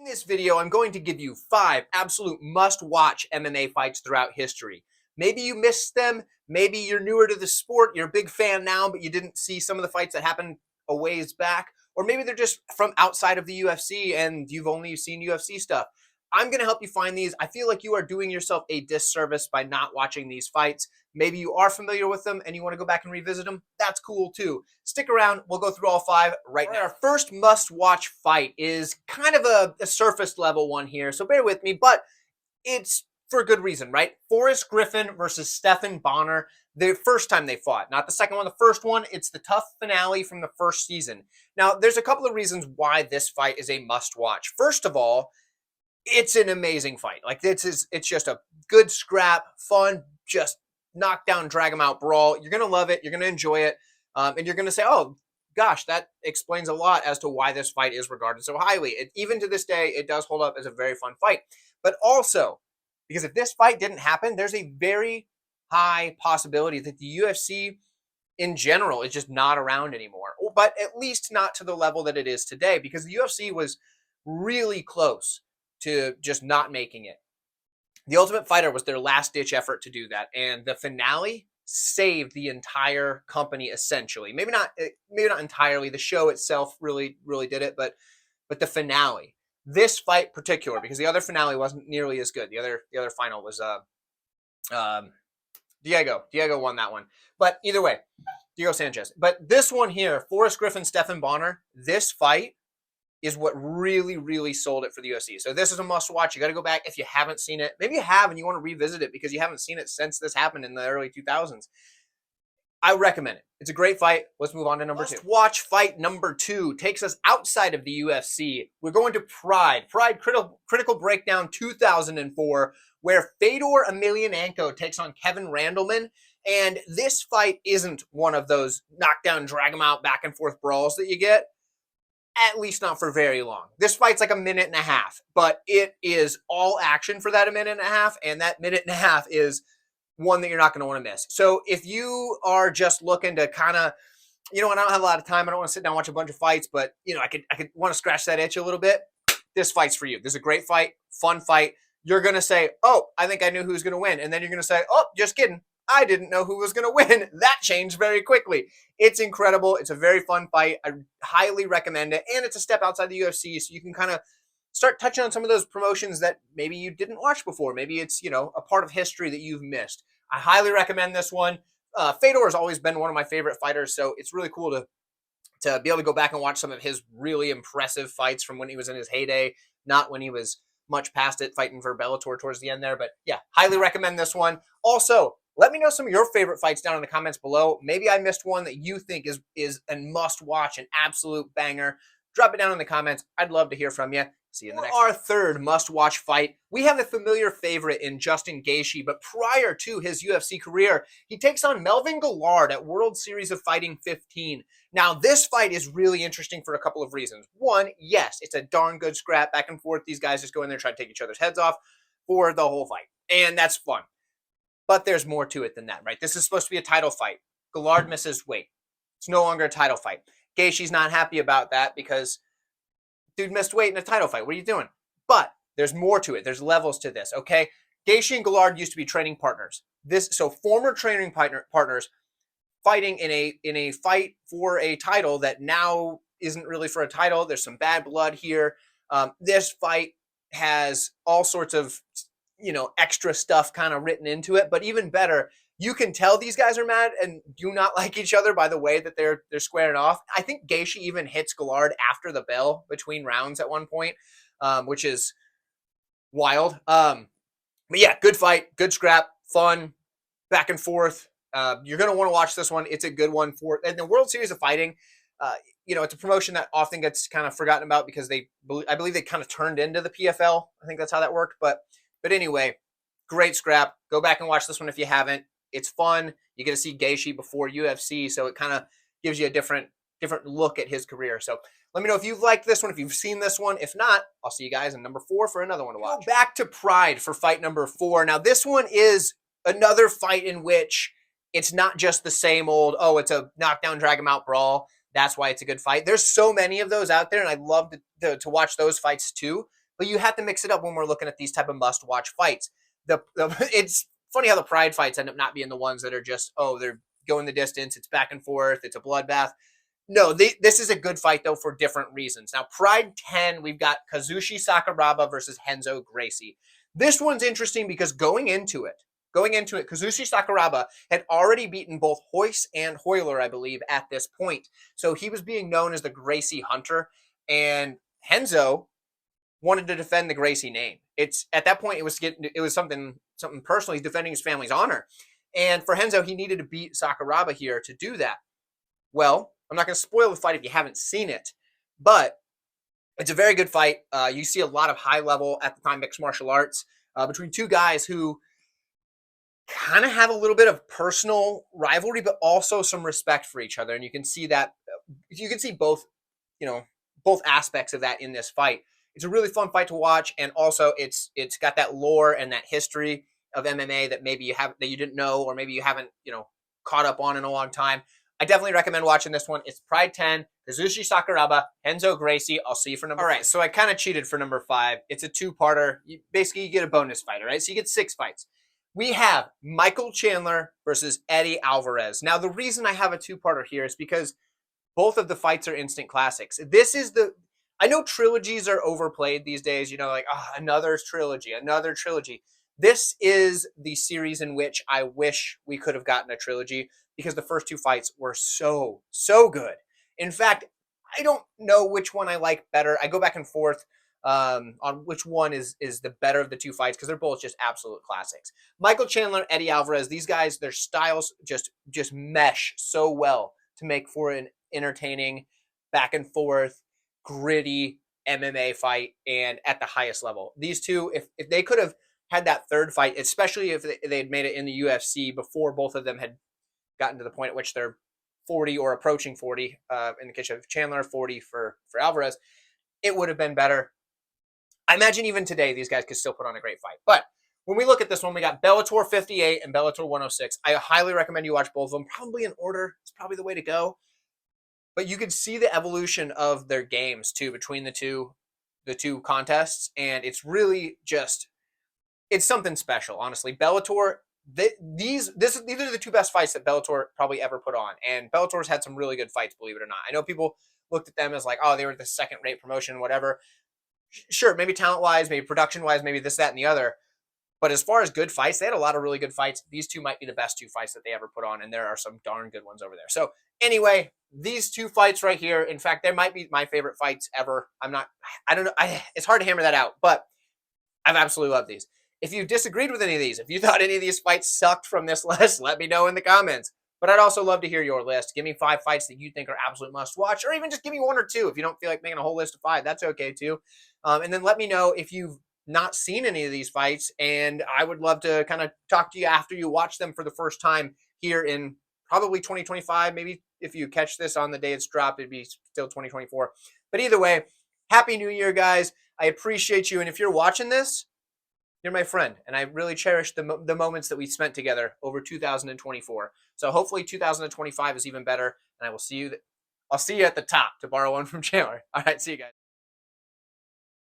In this video, I'm going to give you 5 absolute must-watch MMA fights throughout history. Maybe you missed them, maybe you're newer to the sport, you're a big fan now, but you didn't see some of the fights that happened a ways back, or maybe they're just from outside of the UFC and you've only seen UFC stuff. I'm going to help you find these. I feel like you are doing yourself a disservice by not watching these fights. Maybe you are familiar with them and you want to go back and revisit them. That's cool too. Stick around. We'll go through all 5 right now. Our first must-watch fight is kind of a surface level one here, so bear with me, but it's for a good reason, right? Forrest Griffin versus Stephan Bonnar. The first time they fought, not the second one, the first one. It's the tough finale from the first season. Now, there's a couple of reasons why this fight is a must-watch. First of all, it's an amazing fight. Like, it's just a good scrap, fun, just knock down, drag them out brawl. You're gonna love it. You're gonna enjoy it, and you're gonna say, "Oh gosh, that explains a lot as to why this fight is regarded so highly." Even to this day, it does hold up as a very fun fight. But also, because if this fight didn't happen, there's a very high possibility that the UFC in general is just not around anymore. But at least not to the level that it is today, because the UFC was really close to just not making it. The Ultimate Fighter was their last-ditch effort to do that, and the finale saved the entire company essentially. Maybe not entirely. The show itself really did it, but the finale, this fight particular, because the other finale wasn't nearly as good. The other final was Diego won that one. But either way, Diego Sanchez. But this one here, Forrest Griffin, Stephan Bonnar, this fight is what really sold it for the UFC. So this is a must-watch. You got to go back if you haven't seen it. Maybe you have and you want to revisit it because you haven't seen it since this happened in the early 2000s. I recommend it. It's a great fight. Let's move on to number 2. Watch fight number 2 takes us outside of the UFC. We're going to Pride Critical Breakdown 2004, where Fedor Emelianenko takes on Kevin Randleman. And this fight isn't one of those knockdown, drag them out, back and forth brawls that you get. At least not for very long. This fight's like a minute and a half, but it is all action for that a minute and a half, and that minute and a half is one that you're not going to want to miss. So if you are just looking to kind of, I don't have a lot of time, I don't want to sit down and watch a bunch of fights, but I could want to scratch that itch a little bit, this fight's for you. This is a great fight, fun fight. You're going to say, oh, I think I knew who's going to win. And then you're going to say, oh, just kidding, I didn't know who was going to win. That changed very quickly. It's incredible. It's a very fun fight. I highly recommend it. And it's a step outside the UFC, so you can kind of start touching on some of those promotions that maybe you didn't watch before. Maybe it's, a part of history that you've missed. I highly recommend this one. Fedor has always been one of my favorite fighters, so it's really cool to be able to go back and watch some of his really impressive fights from when he was in his heyday, not when he was much past it, fighting for Bellator towards the end there. But yeah, highly recommend this one. Also, let me know some of your favorite fights down in the comments below. Maybe I missed one that you think is a must-watch, an absolute banger. Drop it down in the comments. I'd love to hear from you. See you in the next one. Our third must-watch fight, we have a familiar favorite in Justin Gaethje, but prior to his UFC career, he takes on Melvin Guillard at World Series of Fighting 15. Now, this fight is really interesting for a couple of reasons. One, yes, it's a darn good scrap back and forth. These guys just go in there and try to take each other's heads off for the whole fight, and that's fun. But there's more to it than that, right? This is supposed to be a title fight. Guillard misses weight. It's no longer a title fight. Gaethje's not happy about that because dude missed weight in a title fight. What are you doing? But there's more to it. There's levels to this, okay? Gaethje and Guillard used to be training partners. So former training partners fighting in a fight for a title that now isn't really for a title. There's some bad blood here. This fight has all sorts of extra stuff kind of written into it, but even better, you can tell these guys are mad and do not like each other by the way that they're squaring off. I think Gaethje even hits Guillard after the bell between rounds at one point, which is wild. But yeah, good fight, good scrap, fun, back and forth. You're going to want to watch this one. It's a good one and the World Series of Fighting. It's a promotion that often gets kind of forgotten about because I believe they kind of turned into the PFL. I think that's how that worked. But anyway, great scrap. Go back and watch this one if you haven't. It's fun. You get to see Gaethje before UFC, so it kind of gives you a different look at his career. So let me know if you've liked this one, if you've seen this one. If not, I'll see you guys in number 4 for another one to watch. Back to Pride for fight number 4. Now, this one is another fight in which it's not just the same old, oh, it's a knockdown, drag 'em out brawl. That's why it's a good fight. There's so many of those out there, and I'd love to watch those fights too. but you have to mix it up when we're looking at these type of must-watch fights. It's funny how the Pride fights end up not being the ones that are just, oh, they're going the distance, it's back and forth, it's a bloodbath. No, this is a good fight, though, for different reasons. Now, Pride 10, we've got Kazushi Sakuraba versus Renzo Gracie. This one's interesting because going into it, Kazushi Sakuraba had already beaten both Hoyce and Hoyler, I believe, at this point. So he was being known as the Gracie Hunter, and Renzo wanted to defend the Gracie name. It's at that point it was something personal. He's defending his family's honor, and for Renzo, he needed to beat Sakuraba here to do that. Well, I'm not going to spoil the fight if you haven't seen it, but it's a very good fight. You see a lot of high level at the time mixed martial arts between two guys who kind of have a little bit of personal rivalry, but also some respect for each other, and you can see that. You can see both, both aspects of that in this fight. It's a really fun fight to watch, and also it's got that lore and that history of MMA that maybe you didn't know, or maybe you haven't caught up on in a long time. I definitely recommend watching this one. It's Pride 10, Kazushi Sakuraba, Renzo Gracie. I'll see you for number 5. All right, so I kind of cheated for number 5. It's a two-parter. You get a bonus fight, all right? So you get 6 fights. We have Michael Chandler versus Eddie Alvarez. Now, the reason I have a two-parter here is because both of the fights are instant classics. I know trilogies are overplayed these days, another trilogy. This is the series in which I wish we could have gotten a trilogy because the first 2 fights were so, so good. In fact, I don't know which one I like better. I go back and forth on which one is the better of the 2 fights because they're both just absolute classics. Michael Chandler, Eddie Alvarez, these guys, their styles just mesh so well to make for an entertaining, back and forth, gritty MMA fight and at the highest level. These two, if they could have had that third fight, especially if they had made it in the UFC before both of them had gotten to the point at which they're 40 or approaching 40, in the case of Chandler, 40 for Alvarez, it would have been better. I imagine even today these guys could still put on a great fight. But when we look at this one, we got Bellator 58 and Bellator 106. I highly recommend you watch both of them, probably in order. It's probably the way to go. But you can see the evolution of their games too between the two contests, and it's really it's something special, honestly. Bellator, these are the 2 best fights that Bellator probably ever put on, and Bellator's had some really good fights, believe it or not. I know people looked at them as like, oh, they were the second-rate promotion, whatever. Sure, maybe talent-wise, maybe production-wise, maybe this, that, and the other. But as far as good fights, they had a lot of really good fights. These 2 might be the best 2 fights that they ever put on, and there are some darn good ones over there. So anyway, these 2 fights right here, in fact, they might be my favorite fights ever. I don't know. It's hard to hammer that out, but I've absolutely loved these. If you disagreed with any of these, if you thought any of these fights sucked from this list, let me know in the comments. But I'd also love to hear your list. Give me 5 fights that you think are absolute must-watch, or even just give me 1 or 2. If you don't feel like making a whole list of 5, that's okay too. And then let me know if you've not seen any of these fights, and I would love to kind of talk to you after you watch them for the first time here in probably 2025. Maybe if you catch this on the day it's dropped, it'd be still 2024. But either way, Happy New Year, guys. I appreciate you, and if you're watching this, you're my friend, and I really cherish the moments that we spent together over 2024. So hopefully 2025 is even better, and I'll see you at the top, to borrow one from Chandler. All right, see you guys.